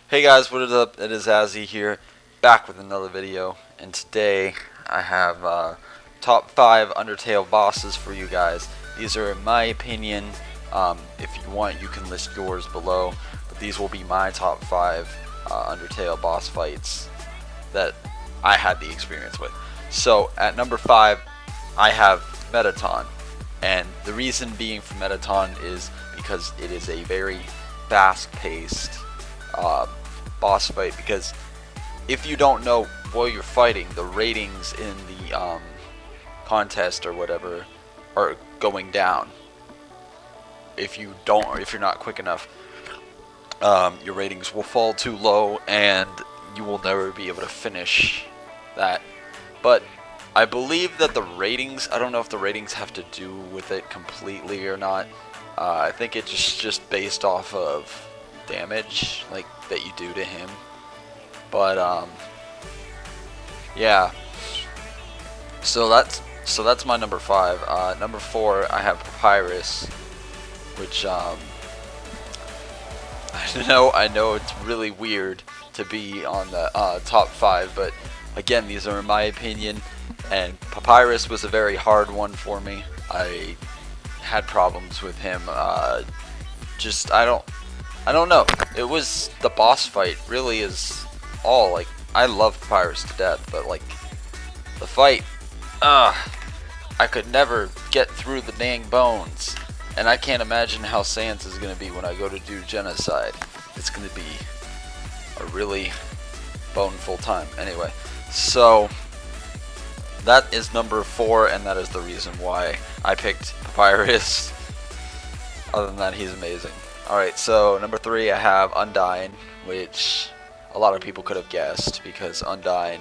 Hey guys, what is up? It is Azzy here, back with another video, and today I have top 5 Undertale bosses for you guys. These are in my opinion. If you want, you can list yours below, but these will be my top 5 Undertale boss fights that I had the experience with. So at number 5, I have Metaton, and the reason being for Metaton is because it is a very fast-paced boss fight, because if you don't know while you're fighting, the ratings in the contest or whatever are going down. If you don't, or if you're not quick enough, your ratings will fall too low and you will never be able to finish that. But I believe that the ratings, I don't know if the ratings have to do with it completely or not. I think it's just based off of damage like that you do to him. But yeah, so that's my number 5. Number 4, I have Papyrus, which I know it's really weird to be on the top 5, but again, these are in my opinion, and Papyrus was a very hard one for me. I had problems with him. I don't know. It was the boss fight really is all, like, I love Papyrus to death, but like the fight, I could never get through the dang bones. And I can't imagine how Sans is going to be when I go to do Genocide. It's going to be a really boneful time. Anyway, so that is number 4, and that is the reason why I picked Papyrus. Other than that, he's amazing. Alright, so number 3, I have Undyne, which a lot of people could have guessed, because Undyne,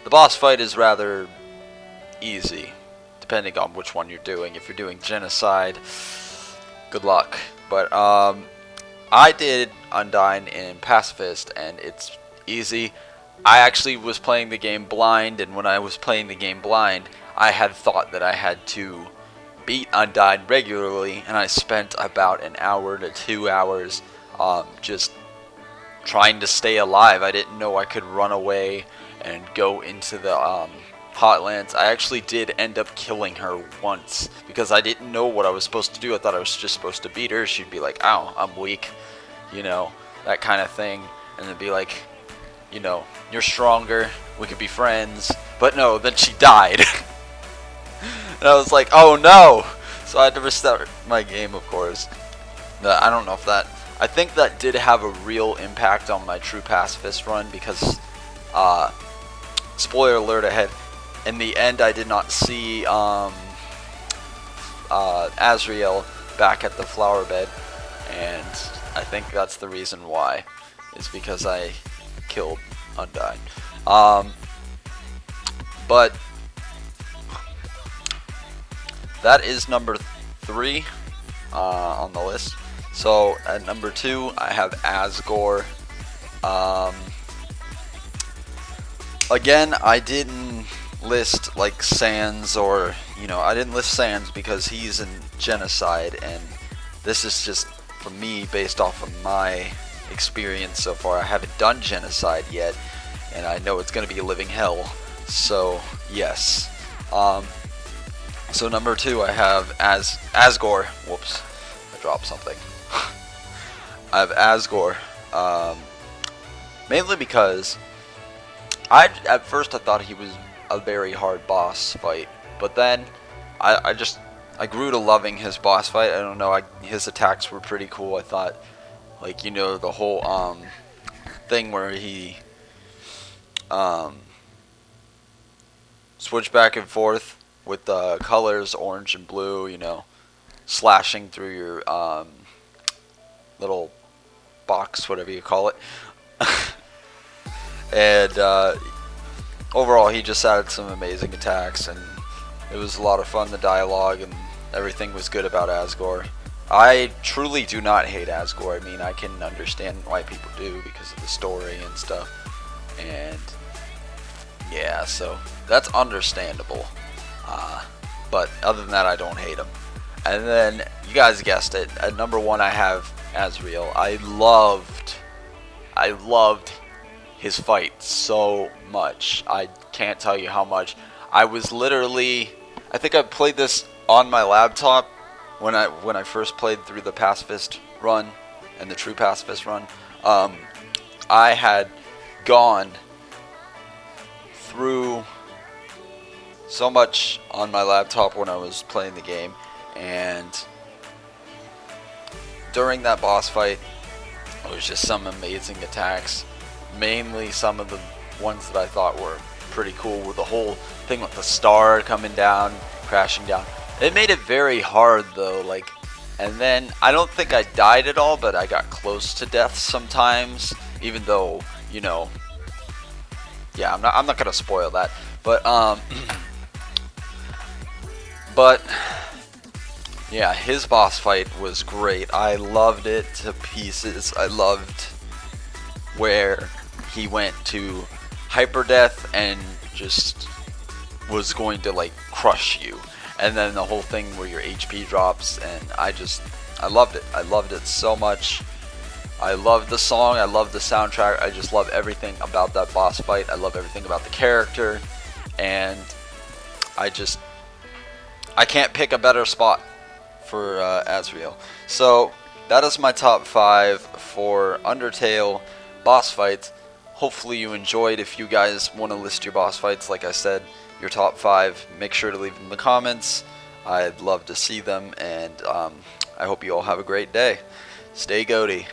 the boss fight is rather easy, depending on which one you're doing. If you're doing Genocide, good luck. But I did Undyne in Pacifist, and it's easy. I actually was playing the game blind, and when I was playing the game blind, I had thought that I had to beat Undyne regularly, and I spent about an hour to 2 hours just trying to stay alive. I didn't know I could run away and go into the Hotlands. I actually did end up killing her once because I didn't know what I was supposed to do. I thought I was just supposed to beat her. She'd be like, "Ow, I'm weak," you know, that kind of thing, and then be like, you know, "You're stronger, we could be friends." But no, then she died. And I was like, "Oh no!" So I had to restart my game, of course. I don't know if that, I think that did have a real impact on my true pacifist run, because spoiler alert ahead, in the end I did not see Asriel back at the flower bed, and I think that's the reason why. It's because I killed Undyne. But that is number 3 on the list. So at number 2, I have Asgore. Again, I didn't list like Sans, or I didn't list Sans because he's in Genocide, and this is just for me based off of my experience so far. I haven't done Genocide yet, and I know it's gonna be a living hell. So yes. So number 2, I have Asgore. Whoops, I dropped something. I have Asgore, mainly because at first I thought he was a very hard boss fight, but then I grew to loving his boss fight. I don't know, his attacks were pretty cool. I thought, like, the whole thing where he switched back and forth with the colors orange and blue, slashing through your little box, whatever you call it. And overall, he just added some amazing attacks, and it was a lot of fun. The dialogue and everything was good about Asgore. I truly do not hate Asgore. I mean, I can understand why people do because of the story and stuff. And yeah, so that's understandable. But other than that, I don't hate him. And then, you guys guessed it, at number 1 I have Asriel. I loved I loved his fight so much. I can't tell you how much. I was literally, I think I played this on my laptop when I first played through the pacifist run and the true pacifist run. I had gone through so much on my laptop when I was playing the game, and during that boss fight, it was just some amazing attacks. Mainly some of the ones that I thought were pretty cool, with the whole thing with the star coming down, crashing down. It made it very hard though, like, and then I don't think I died at all, but I got close to death sometimes, even though, you know, yeah, I'm not gonna spoil that, but but yeah, his boss fight was great. I loved it to pieces. I loved where he went to hyper death and just was going to like crush you, and then the whole thing where your HP drops, and I loved it. I loved it so much. I loved the song, I loved the soundtrack, I just love everything about that boss fight. I love everything about the character, and I can't pick a better spot for Asriel. So that is my top 5 for Undertale boss fights. Hopefully you enjoyed. If you guys want to list your boss fights, like I said, your top 5, make sure to leave them in the comments. I'd love to see them, and I hope you all have a great day. Stay GOATY.